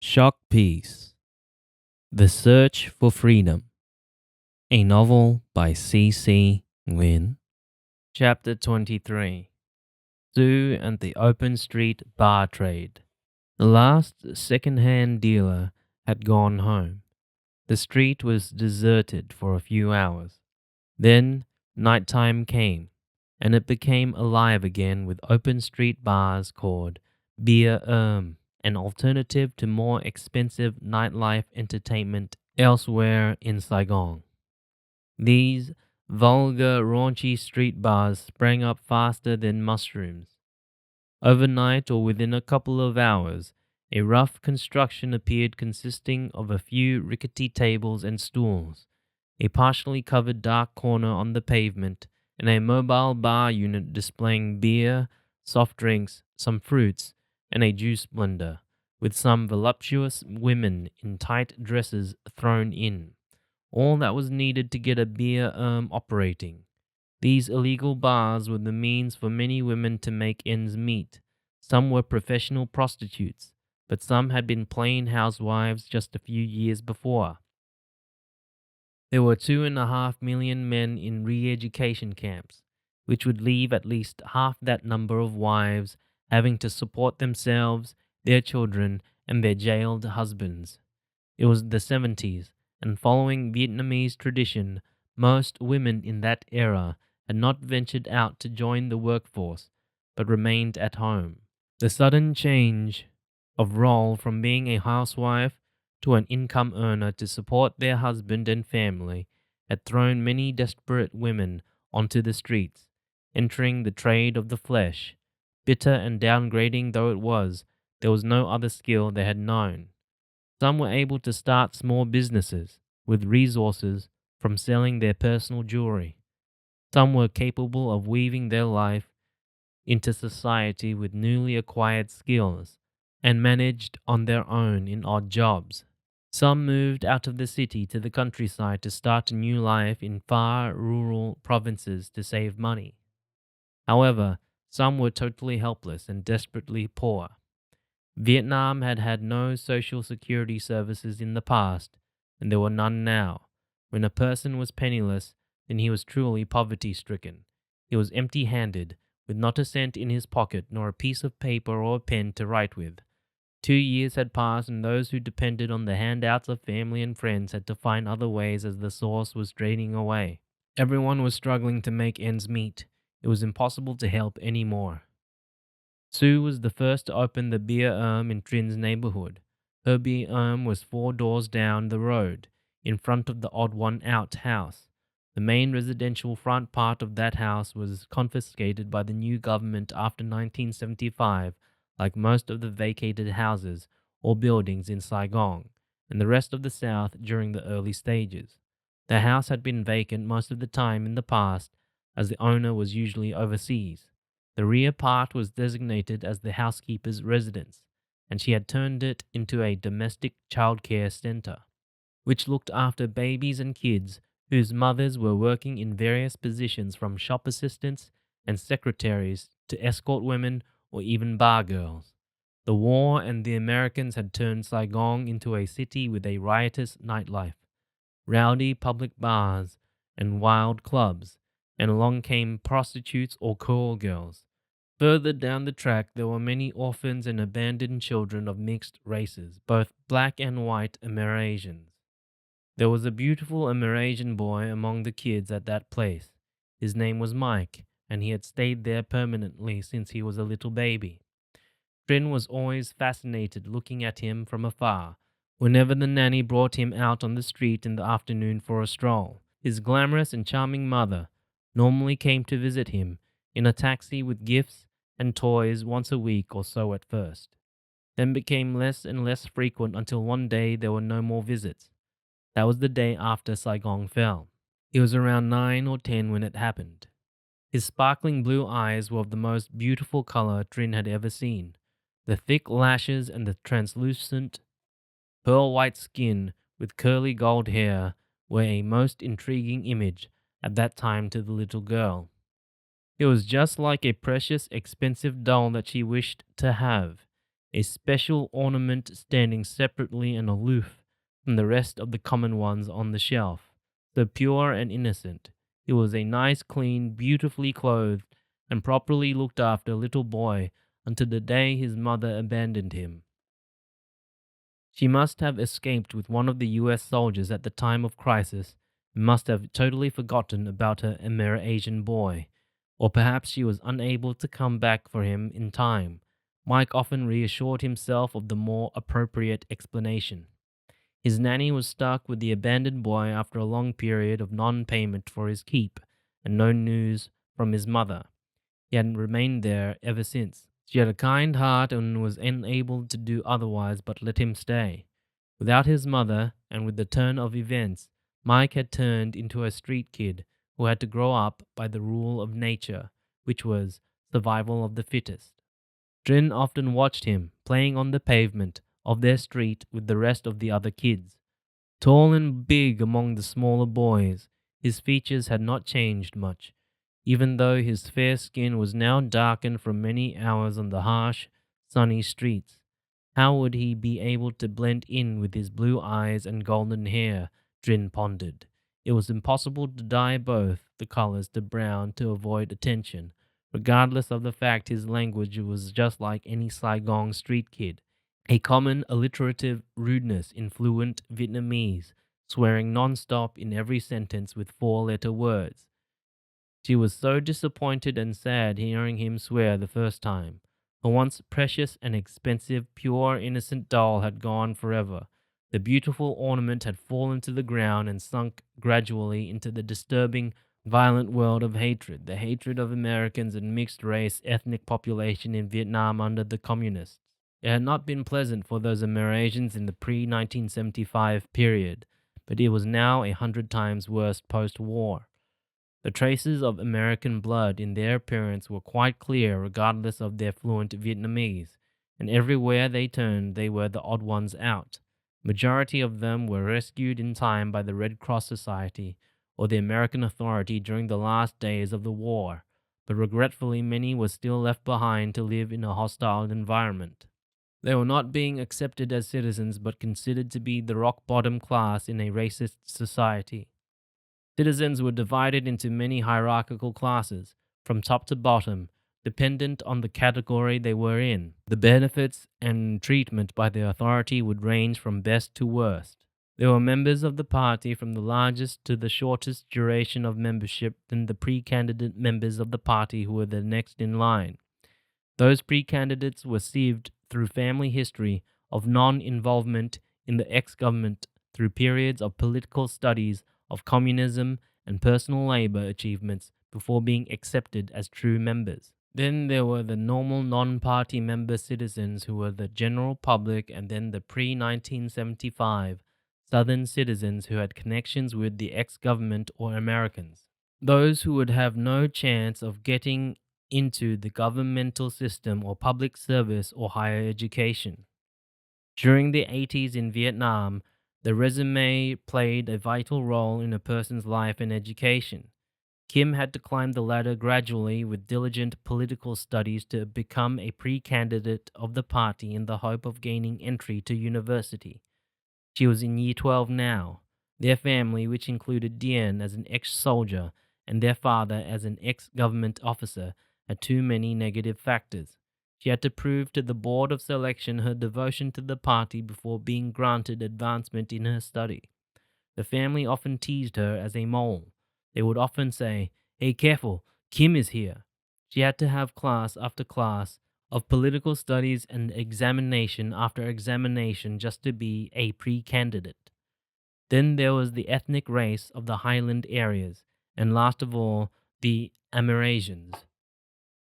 Shock Piece: The Search for Freedom, a novel by C. Nguyen. Chapter 23: Sue and the Open Street Bar Trade. The last second-hand dealer had gone home. The street was deserted for a few hours. Then nighttime came, and it became alive again with open street bars called Beer an alternative to more expensive nightlife entertainment elsewhere in Saigon. These vulgar, raunchy street bars sprang up faster than mushrooms. Overnight or within a couple of hours, a rough construction appeared consisting of a few rickety tables and stools, a partially covered dark corner on the pavement, and a mobile bar unit displaying beer, soft drinks, some fruits, and a juice blender, with some voluptuous women in tight dresses thrown in. All that was needed to get a beer operating. These illegal bars were the means for many women to make ends meet. Some were professional prostitutes, but some had been plain housewives just a few years before. There were 2.5 million men in re-education camps, which would leave at least half that number of wives having to support themselves, their children, and their jailed husbands. It was the 70s, and following Vietnamese tradition, most women in that era had not ventured out to join the workforce, but remained at home. The sudden change of role from being a housewife to an income earner to support their husband and family had thrown many desperate women onto the streets, entering the trade of the flesh. Bitter and downgrading though it was, there was no other skill they had known. Some were able to start small businesses with resources from selling their personal jewelry. Some were capable of weaving their life into society with newly acquired skills and managed on their own in odd jobs. Some moved out of the city to the countryside to start a new life in far rural provinces to save money. However, some were totally helpless and desperately poor. Vietnam had had no social security services in the past, and there were none now. When a person was penniless, then he was truly poverty-stricken. He was empty-handed, with not a cent in his pocket, nor a piece of paper or a pen to write with. 2 years had passed, and those who depended on the handouts of family and friends had to find other ways as the source was draining away. Everyone was struggling to make ends meet. It was impossible to help any more. Sue was the first to open the beer in Trin's neighborhood. Her beer was 4 doors down the road, in front of the odd one out house. The main residential front part of that house was confiscated by the new government after 1975, like most of the vacated houses or buildings in Saigon, and the rest of the South during the early stages. The house had been vacant most of the time in the past, as the owner was usually overseas. The rear part was designated as the housekeeper's residence, and she had turned it into a domestic childcare center, which looked after babies and kids whose mothers were working in various positions from shop assistants and secretaries to escort women or even bar girls. The war and the Americans had turned Saigon into a city with a riotous nightlife, rowdy public bars, and wild clubs, and along came prostitutes or call girls. Further down the track, there were many orphans and abandoned children of mixed races, both black and white Amerasians. There was a beautiful Amerasian boy among the kids at that place. His name was Mike, and he had stayed there permanently since he was a little baby. Trin was always fascinated looking at him from afar, whenever the nanny brought him out on the street in the afternoon for a stroll. His glamorous and charming mother normally came to visit him in a taxi with gifts and toys once a week or so at first, then became less and less frequent until one day there were no more visits. That was the day after Saigon fell. He was around 9 or 10 when it happened. His sparkling blue eyes were of the most beautiful color Trin had ever seen. The thick lashes and the translucent, pearl-white skin with curly gold hair were a most intriguing image at that time to the little girl. It was just like a precious, expensive doll that she wished to have. a special ornament standing separately and aloof from the rest of the common ones on the shelf. So pure and innocent, he was a nice, clean, beautifully clothed, and properly looked after little boy until the day his mother abandoned him. She must have escaped with one of the US soldiers at the time of crisis and must have totally forgotten about her Amerasian boy. Or perhaps she was unable to come back for him in time. Mike often reassured himself of the more appropriate explanation. His nanny was stuck with the abandoned boy after a long period of non-payment for his keep and no news from his mother. He hadn't remained there ever since. She had a kind heart and was unable to do otherwise but let him stay. Without his mother, and with the turn of events, Mike had turned into a street kid who had to grow up by the rule of nature, which was survival of the fittest. Drin often watched him playing on the pavement of their street with the rest of the other kids. Tall and big among the smaller boys, his features had not changed much, even though his fair skin was now darkened from many hours on the harsh, sunny streets. How would he be able to blend in with his blue eyes and golden hair? Drin pondered. It was impossible to dye both the colors to brown to avoid attention, regardless of the fact his language was just like any Saigon street kid. A common alliterative rudeness in fluent Vietnamese, swearing non-stop in every sentence with four-letter words. She was so disappointed and sad hearing him swear the first time. Her once precious and expensive, pure, innocent doll had gone forever. The beautiful ornament had fallen to the ground and sunk gradually into the disturbing, violent world of hatred, the hatred of Americans and mixed-race ethnic population in Vietnam under the communists. It had not been pleasant for those Amerasians in the pre-1975 period, but it was now 100 times worse post-war. The traces of American blood in their appearance were quite clear regardless of their fluent Vietnamese, and everywhere they turned they were the odd ones out. Majority of them were rescued in time by the Red Cross Society or the American Authority during the last days of the war, but regretfully many were still left behind to live in a hostile environment. They were not being accepted as citizens but considered to be the rock-bottom class in a racist society. Citizens were divided into many hierarchical classes, from top to bottom, dependent on the category they were in. The benefits and treatment by the authority would range from best to worst. There were members of the party from the largest to the shortest duration of membership than the pre-candidate members of the party who were the next in line. Those pre-candidates were sieved through family history of non-involvement in the ex-government through periods of political studies of communism and personal labor achievements before being accepted as true members. Then there were the normal non-party member citizens who were the general public, and then the pre-1975 Southern citizens who had connections with the ex-government or Americans. Those who would have no chance of getting into the governmental system or public service or higher education. During the 80s in Vietnam, the resume played a vital role in a person's life and education. Kim had to climb the ladder gradually with diligent political studies to become a pre-candidate of the party in the hope of gaining entry to university. She was in Year 12 now. Their family, which included Nguyen as an ex-soldier and their father as an ex-government officer, had too many negative factors. She had to prove to the board of selection her devotion to the party before being granted advancement in her study. The family often teased her as a mole. They would often say, "Hey, careful, Kim is here." She had to have class after class of political studies and examination after examination just to be a pre-candidate. Then there was the ethnic race of the highland areas, and last of all, the Amerasians,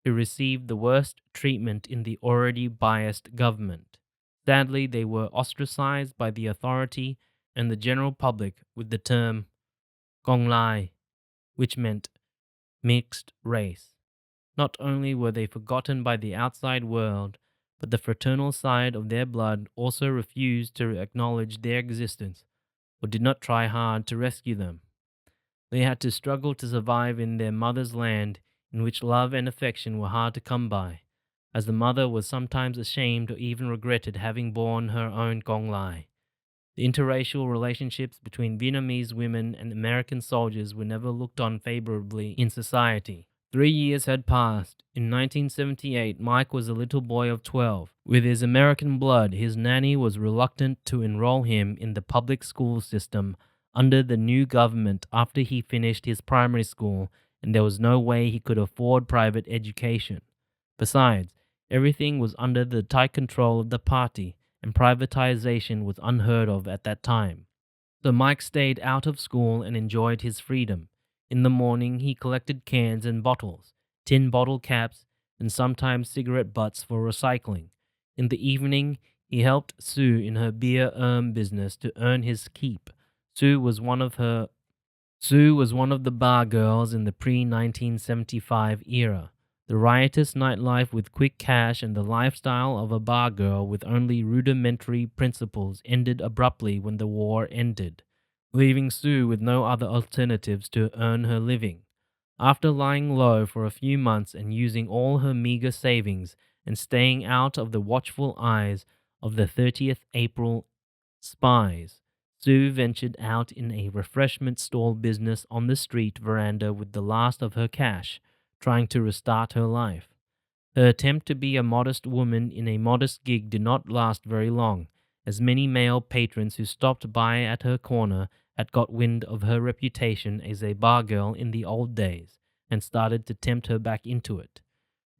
who received the worst treatment in the already biased government. Sadly, they were ostracized by the authority and the general public with the term Gong Lai, which meant mixed race. Not only were they forgotten by the outside world, but the fraternal side of their blood also refused to acknowledge their existence or did not try hard to rescue them. They had to struggle to survive in their mother's land, in which love and affection were hard to come by. as the mother was sometimes ashamed or even regretted having borne her own Gong Lai. The interracial relationships between Vietnamese women and American soldiers were never looked on favorably in society. 3 years had passed. In 1978, Mike was a little boy of 12. With his American blood, his nanny was reluctant to enroll him in the public school system under the new government after he finished his primary school, and there was no way he could afford private education. Besides, everything was under the tight control of the party, and privatization was unheard of at that time. So Mike stayed out of school and enjoyed his freedom. In the morning, he collected cans and bottles, tin bottle caps, and sometimes cigarette butts for recycling. In the evening, he helped Sue in her beer business to earn his keep. Sue was one of the bar girls in the pre-1975 era. The riotous nightlife with quick cash and the lifestyle of a bar girl with only rudimentary principles ended abruptly when the war ended, leaving Sue with no other alternatives to earn her living. After lying low for a few months and using all her meager savings and staying out of the watchful eyes of the 30th April spies, Sue ventured out in a refreshment stall business on the street veranda with the last of her cash, trying to restart her life. Her attempt to be a modest woman in a modest gig did not last very long, as many male patrons who stopped by at her corner had got wind of her reputation as a bar girl in the old days and started to tempt her back into it.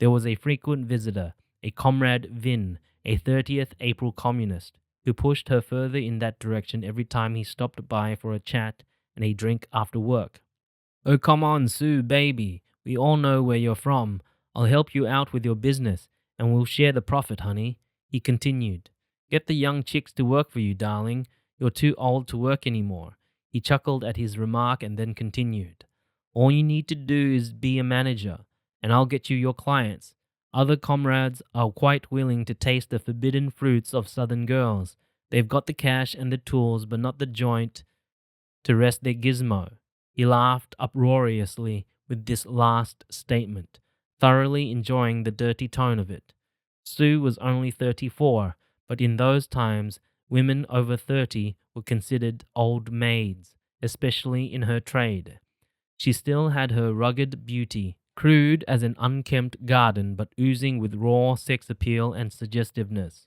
There was a frequent visitor, a comrade Vin, a 30th April communist, who pushed her further in that direction every time he stopped by for a chat and a drink after work. "Oh, come on, Sue, baby. We all know where you're from. I'll help you out with your business, and we'll share the profit, honey," he continued. "Get the young chicks to work for you, darling. You're too old to work anymore." He chuckled at his remark and then continued. "All you need to do is be a manager, and I'll get you your clients. Other comrades are quite willing to taste the forbidden fruits of Southern girls. They've got the cash and the tools, but not the joint to rest their gizmo." He laughed uproariously with this last statement, thoroughly enjoying the dirty tone of it. Sue was only 34, but in those times, women over 30 were considered old maids, especially in her trade. She still had her rugged beauty, crude as an unkempt garden but oozing with raw sex appeal and suggestiveness.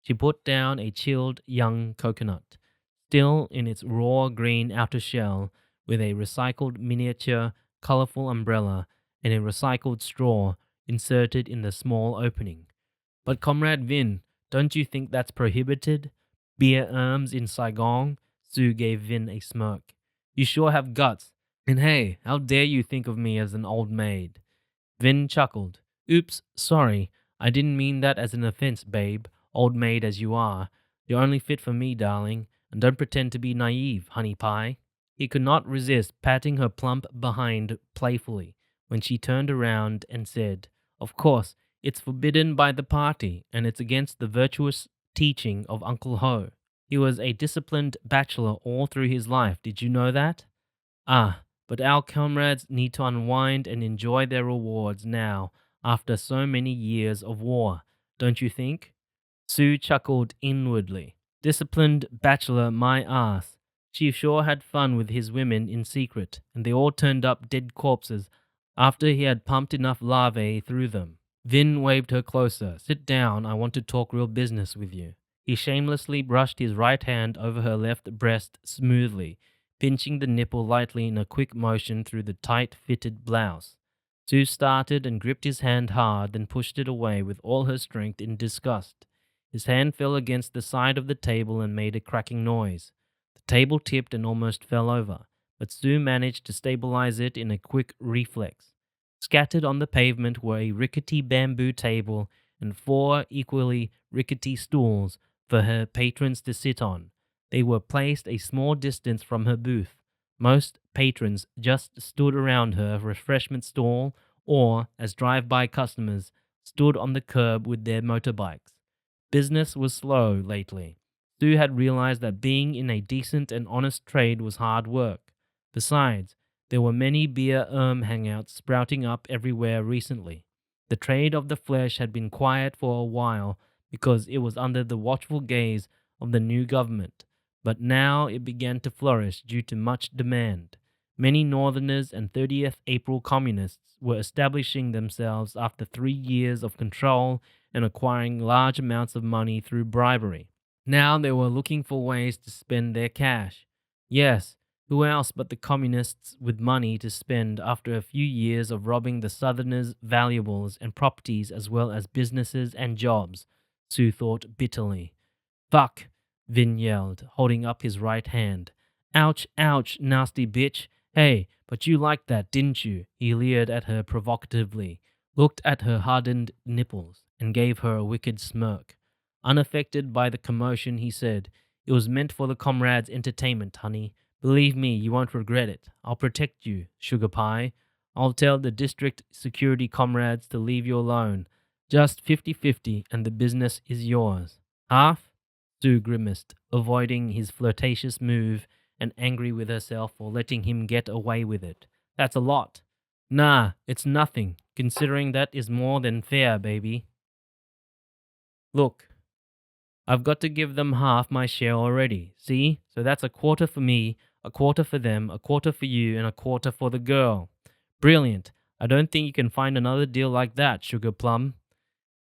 She put down a chilled young coconut, still in its raw green outer shell, with a recycled miniature colorful umbrella and a recycled straw inserted in the small opening. "But Comrade Vin, don't you think that's prohibited? Beer in Saigon?" Sue gave Vin a smirk. "You sure have guts. And hey, how dare you think of me as an old maid?" Vin chuckled. "Oops, sorry. I didn't mean that as an offense, babe, old maid as you are. You're only fit for me, darling, and don't pretend to be naive, honey pie." He could not resist patting her plump behind playfully when she turned around and said, "Of course, it's forbidden by the party, and it's against the virtuous teaching of Uncle Ho. He was a disciplined bachelor all through his life. Did you know that? Ah, but our comrades need to unwind and enjoy their rewards now after so many years of war, don't you think?" Sue chuckled inwardly. Disciplined bachelor, my ass. She sure had fun with his women in secret, and they all turned up dead corpses after he had pumped enough larvae through them. Vin waved her closer. "Sit down, I want to talk real business with you." He shamelessly brushed his right hand over her left breast smoothly, pinching the nipple lightly in a quick motion through the tight-fitted blouse. Sue started and gripped his hand hard, then pushed it away with all her strength in disgust. His hand fell against the side of the table and made a cracking noise. The table tipped and almost fell over, but Sue managed to stabilize it in a quick reflex. Scattered on the pavement were a rickety bamboo table and 4 equally rickety stools for her patrons to sit on. They were placed a small distance from her booth. Most patrons just stood around her refreshment stall or, as drive-by customers, stood on the curb with their motorbikes. Business was slow lately. Sue had realized that being in a decent and honest trade was hard work. Besides, there were many beer hangouts sprouting up everywhere recently. The trade of the flesh had been quiet for a while because it was under the watchful gaze of the new government, but now it began to flourish due to much demand. Many Northerners and 30th April communists were establishing themselves after 3 years of control and acquiring large amounts of money through bribery. Now they were looking for ways to spend their cash. Yes, who else but the communists with money to spend after a few years of robbing the Southerners' valuables and properties as well as businesses and jobs, Sue thought bitterly. Fuck, Vin yelled, holding up his right hand. Ouch, ouch, nasty bitch. Hey, but you liked that, didn't you? He leered at her provocatively, looked at her hardened nipples, and gave her a wicked smirk. Unaffected by the commotion, he said, "It was meant for the comrades' entertainment, honey. Believe me, you won't regret it. I'll protect you, sugar pie. I'll tell the district security comrades to leave you alone. Just 50-50 and the business is yours." Half? Sue grimaced, avoiding his flirtatious move and angry with herself for letting him get away with it. That's a lot. Nah, it's nothing, considering that is more than fair, baby. Look, I've got to give them half my share already, see? So that's a quarter for me, a quarter for them, a quarter for you, and a quarter for the girl. Brilliant. I don't think you can find another deal like that, Sugar Plum.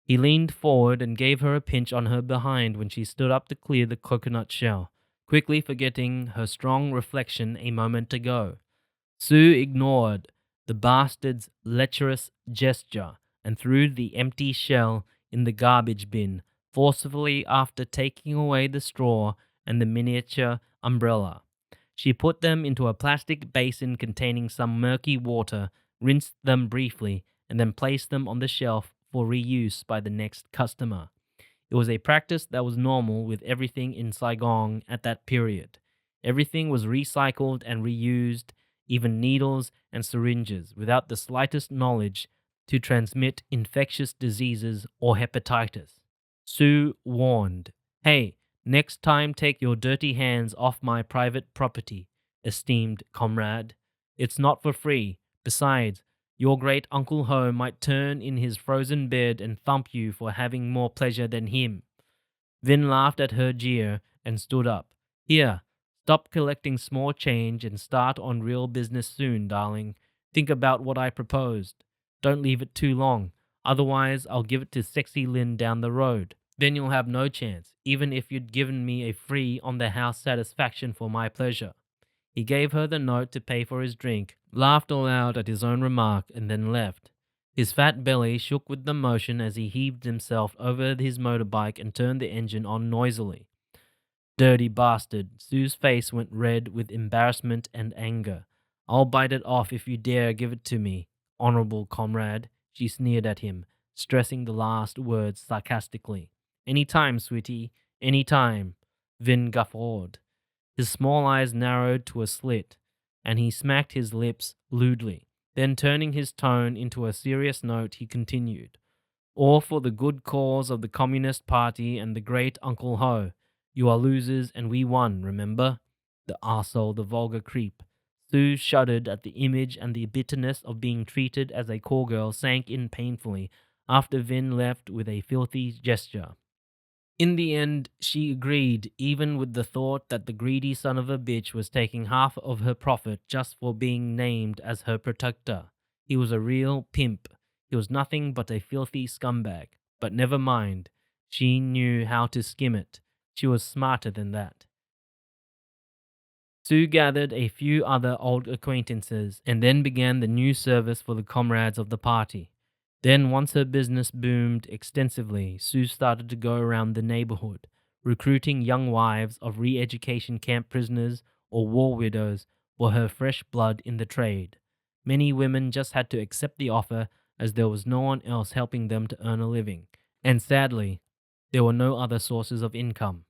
He leaned forward and gave her a pinch on her behind when she stood up to clear the coconut shell, quickly forgetting her strong reflection a moment ago. Sue ignored the bastard's lecherous gesture and threw the empty shell in the garbage bin forcefully after taking away the straw and the miniature umbrella. She put them into a plastic basin containing some murky water, rinsed them briefly, and then placed them on the shelf for reuse by the next customer. It was a practice that was normal with everything in Saigon at that period. Everything was recycled and reused, even needles and syringes, without the slightest knowledge to transmit infectious diseases or hepatitis. Sue warned, "Hey, next time take your dirty hands off my private property, esteemed comrade. It's not for free. Besides, your great Uncle Ho might turn in his frozen bed and thump you for having more pleasure than him." Vin laughed at her jeer and stood up. "Here, stop collecting small change and start on real business soon, darling. Think about what I proposed. Don't leave it too long. Otherwise, I'll give it to Sexy Lynn down the road. Then you'll have no chance, even if you'd given me a free on-the-house satisfaction for my pleasure." He gave her the note to pay for his drink, laughed aloud at his own remark, and then left. His fat belly shook with the motion as he heaved himself over his motorbike and turned the engine on noisily. Dirty bastard. Sue's face went red with embarrassment and anger. "I'll bite it off if you dare give it to me, honorable comrade," she sneered at him, stressing the last words sarcastically. "Any time, sweetie, any time," Vin guffawed. His small eyes narrowed to a slit, and he smacked his lips lewdly. Then turning his tone into a serious note, he continued, "All for the good cause of the Communist Party and the great Uncle Ho. You are losers and we won, remember? The arsehole, the vulgar creep." Sue shuddered at the image, and the bitterness of being treated as a call girl sank in painfully after Vin left with a filthy gesture. In the end, she agreed, even with the thought that the greedy son of a bitch was taking half of her profit just for being named as her protector. He was a real pimp. He was nothing but a filthy scumbag. But never mind. She knew how to skim it. She was smarter than that. Sue gathered a few other old acquaintances and then began the new service for the comrades of the party. Then, once her business boomed extensively, Sue started to go around the neighborhood, recruiting young wives of re-education camp prisoners or war widows for her fresh blood in the trade. Many women just had to accept the offer as there was no one else helping them to earn a living. And sadly, there were no other sources of income.